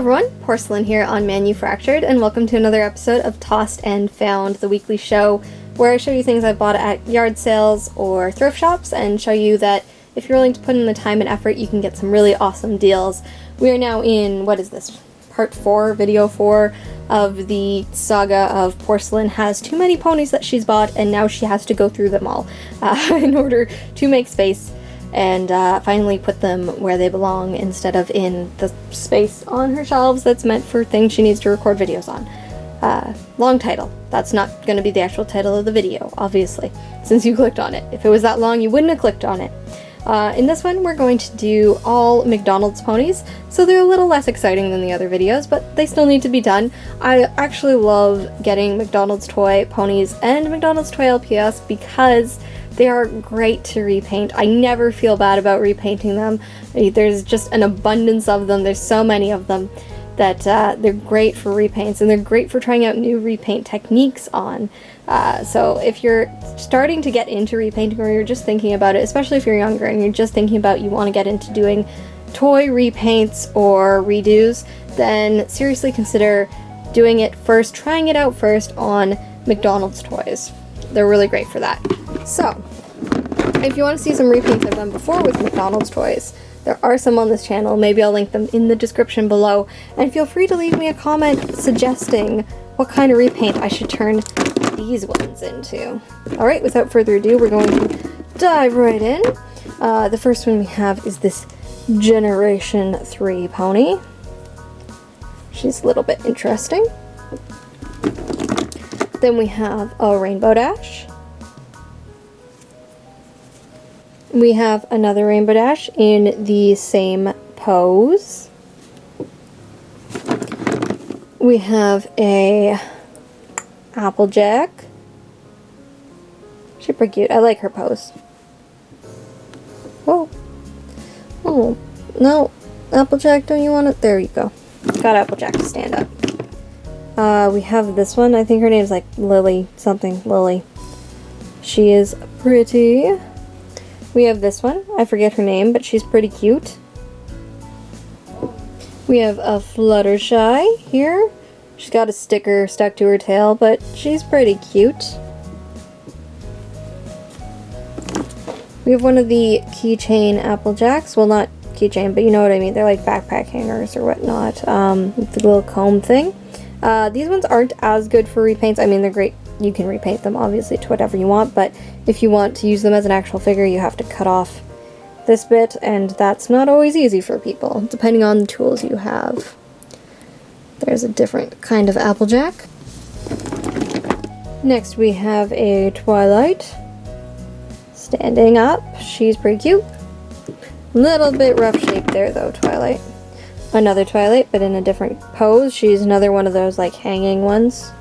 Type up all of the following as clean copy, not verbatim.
everyone, Porcelain here on Manufactured, and welcome to another episode of Tossed and Found, the weekly show where I show you things I bought at yard sales or thrift shops and show you that if you're willing to put in the time and effort, you can get some really awesome deals. We are now in, what is this, part 4, video 4 of the saga of Porcelain has too many ponies that she's bought, and now she has to go through them all in order to make space and finally put them where they belong instead of in the space on her shelves that's meant for things she needs to record videos on. Long title. That's not going to be the actual title of the video, obviously, since you clicked on it. If it was that long, you wouldn't have clicked on it. In this one, we're going to do all McDonald's ponies, so they're a little less exciting than the other videos, but they still need to be done. I actually love getting McDonald's toy ponies and McDonald's toy LPS because they are great to repaint. I never feel bad about repainting them. There's just an abundance of them. There's so many of them that they're great for repaints, and they're great for trying out new repaint techniques on. So if you're starting to get into repainting, or you're just thinking about it, especially if you're younger and you're just thinking about you want to get into doing toy repaints or redos, then seriously consider doing it first, trying it out first on McDonald's toys. They're really great for that. So, if you want to see some repaints I've done before with McDonald's toys, there are some on this channel. Maybe I'll link them in the description below. And feel free to leave me a comment suggesting what kind of repaint I should turn these ones into. Alright, without further ado, we're going to dive right in. The first one we have is this Generation 3 pony. She's a little bit interesting. Then we have a Rainbow Dash. We have another Rainbow Dash in the same pose. We have a Applejack. She's pretty cute. I like her pose. Whoa. Oh, no. Applejack, don't you want it? There you go. Got Applejack to stand up. We have this one. I think her name's like Lily something. Lily. She is pretty. We have this one. I forget her name, but she's pretty cute. We have a Fluttershy here. She's got a sticker stuck to her tail, but she's pretty cute. We have one of the keychain Applejacks. Well, not keychain, but you know what I mean. They're like backpack hangers or whatnot. With the little comb thing. These ones aren't as good for repaints. I mean, they're great. You can repaint them, obviously, to whatever you want, but if you want to use them as an actual figure, you have to cut off this bit, and that's not always easy for people, depending on the tools you have. There's a different kind of Applejack. Next, we have a Twilight. Standing up. She's pretty cute. Little bit rough shape there, though, Twilight. Another Twilight, but in a different pose. She's another one of those, like, hanging ones.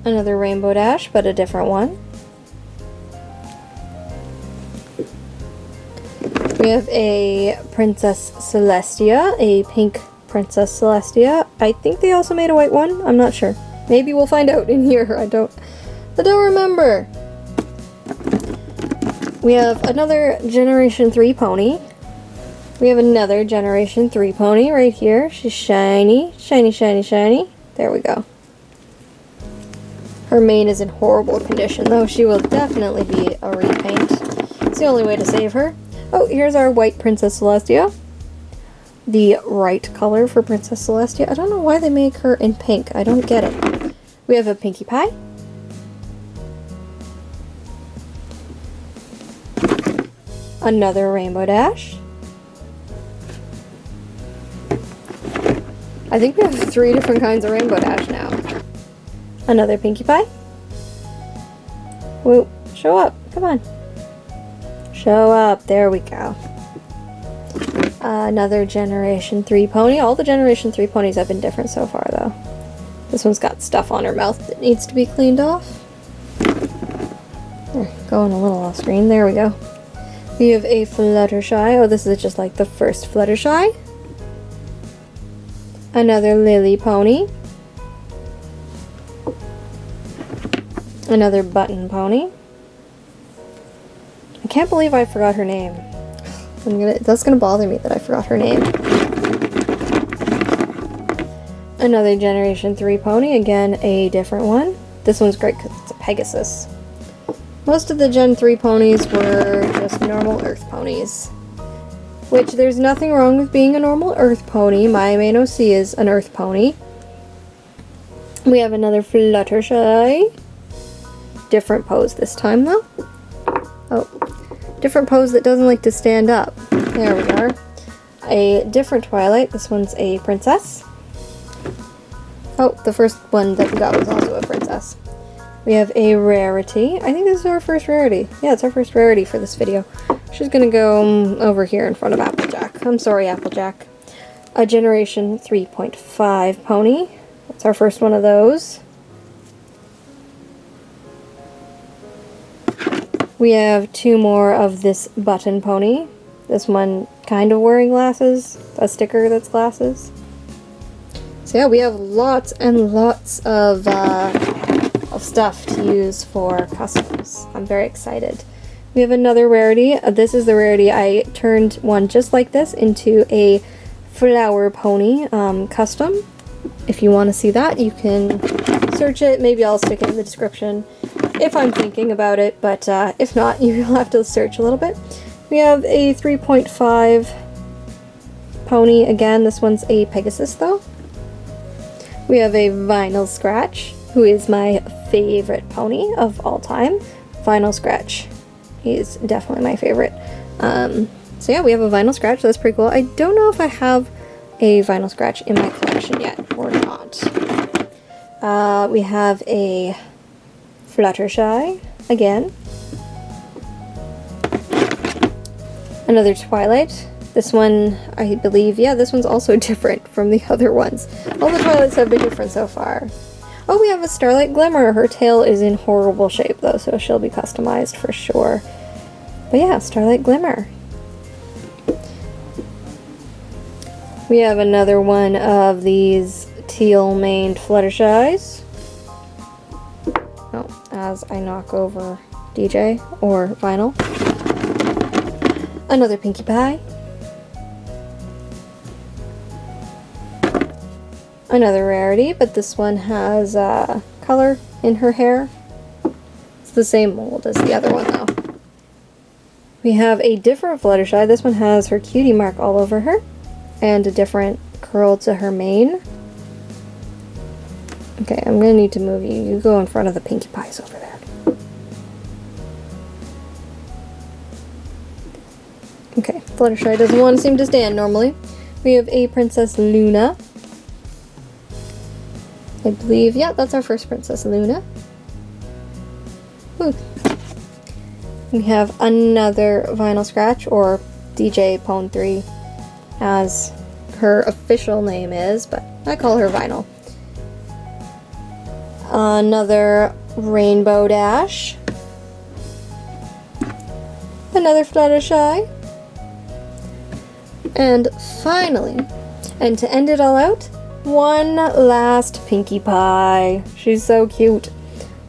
Another Rainbow Dash, but a different one. We have a Princess Celestia, a pink Princess Celestia. I think they also made a white one. I'm not sure. Maybe we'll find out in here. I don't remember. We have another Generation 3 pony. We have another Generation 3 pony right here. She's shiny, shiny, shiny, shiny. There we go. Her mane is in horrible condition, though. She will definitely be a repaint. It's the only way to save her. Oh, here's our white Princess Celestia. The right color for Princess Celestia. I don't know why they make her in pink. I don't get it. We have a Pinkie Pie. Another Rainbow Dash. I think we have 3 different kinds of Rainbow Dash now. Another Pinkie Pie. Whoa, show up. Come on. Show up. There we go. Another Generation 3 pony. All the Generation 3 ponies have been different so far, though. This one's got stuff on her mouth that needs to be cleaned off. Going a little off screen. There we go. We have a Fluttershy. Oh, this is just like the first Fluttershy. Another Lily pony. Another Button pony. I can't believe I forgot her name. That's gonna bother me that I forgot her name. Another Generation 3 pony, again a different one. This one's great because it's a Pegasus. Most of the Gen 3 ponies were just normal Earth ponies. Which, there's nothing wrong with being a normal Earth pony. My main OC is an Earth pony. We have another Fluttershy. Different pose this time though. Oh, different pose that doesn't like to stand up. There we are. A different Twilight. This one's a princess. Oh, the first one that we got was also a princess. We have a rarity. I think this is our first rarity. Yeah, it's our first rarity for this video. She's gonna go over here in front of Applejack. I'm sorry, Applejack. A Generation 3.5 pony. That's our first one of those. We have two more of this button pony. This one kind of wearing glasses. A sticker that's glasses. So yeah, we have lots and lots of stuff to use for customs. I'm very excited. We have another rarity. This is the rarity. I turned one just like this into a flower pony custom. If you want to see that, you can search it. Maybe I'll stick it in the description if I'm thinking about it, but if not, you'll have to search a little bit. We have a 3.5 pony. Again, this one's a Pegasus though. We have a Vinyl Scratch, who is my favorite pony of all time. Vinyl Scratch. He's definitely my favorite. So yeah, we have a Vinyl Scratch. That's pretty cool. I don't know if I have a Vinyl Scratch in my collection yet or not. We have a Fluttershy again. Another Twilight. This one, I believe, yeah, this one's also different from the other ones. All the Twilights have been different so far. Oh, we have a Starlight Glimmer. Her tail is in horrible shape, though, so she'll be customized for sure. But yeah, Starlight Glimmer. We have another one of these teal-maned Fluttershys. Oh, as I knock over DJ or Vinyl. Another Pinkie Pie. Another rarity, but this one has color in her hair. It's the same mold as the other one though. We have a different Fluttershy. This one has her cutie mark all over her and a different curl to her mane. Okay, I'm gonna need to move you. You go in front of the Pinkie Pies over there. Okay, Fluttershy doesn't want to seem to stand normally. We have a Princess Luna. I believe, yeah, that's our first Princess Luna. Ooh. We have another Vinyl Scratch, or DJ Pwn 3, as her official name is, but I call her Vinyl. Another Rainbow Dash. Another Fluttershy. And finally, and to end it all out, one last Pinkie Pie. She's so cute.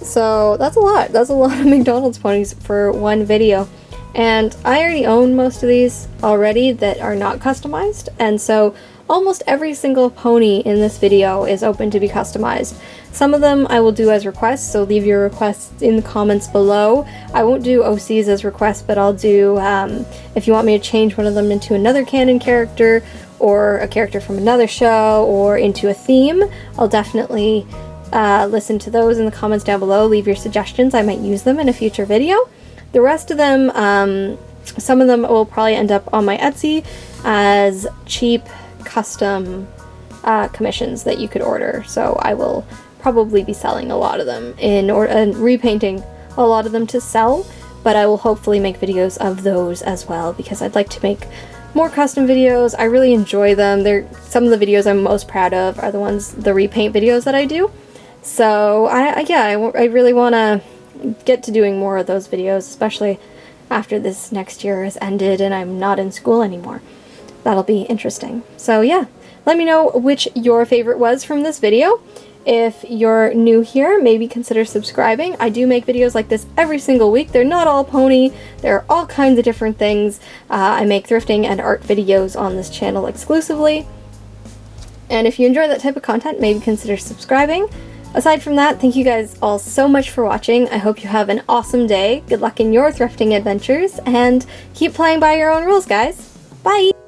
So that's a lot. That's a lot of McDonald's ponies for one video. And I already own most of these already that are not customized. And so almost every single pony in this video is open to be customized. Some of them I will do as requests, so leave your requests in the comments below. I won't do OCs as requests, but I'll do, if you want me to change one of them into another canon character, or a character from another show, or into a theme, I'll definitely listen to those in the comments down below. Leave your suggestions. I might use them in a future video. The rest of them, some of them will probably end up on my Etsy as cheap custom commissions that you could order. So I will probably be selling a lot of them and repainting a lot of them to sell, but I will hopefully make videos of those as well, because I'd like to make more custom videos. I really enjoy them. Some of the videos I'm most proud of are the repaint videos that I do. So I really want to get to doing more of those videos, especially after this next year has ended and I'm not in school anymore. That'll be interesting. So yeah, let me know which your favorite was from this video, If you're new here, maybe consider subscribing. I do make videos like this every single week. They're not all pony. There are all kinds of different things. I make thrifting and art videos on this channel exclusively. And if you enjoy that type of content, maybe consider subscribing. Aside from that, thank you guys all so much for watching. I hope you have an awesome day. Good luck in your thrifting adventures, and keep playing by your own rules, guys. Bye!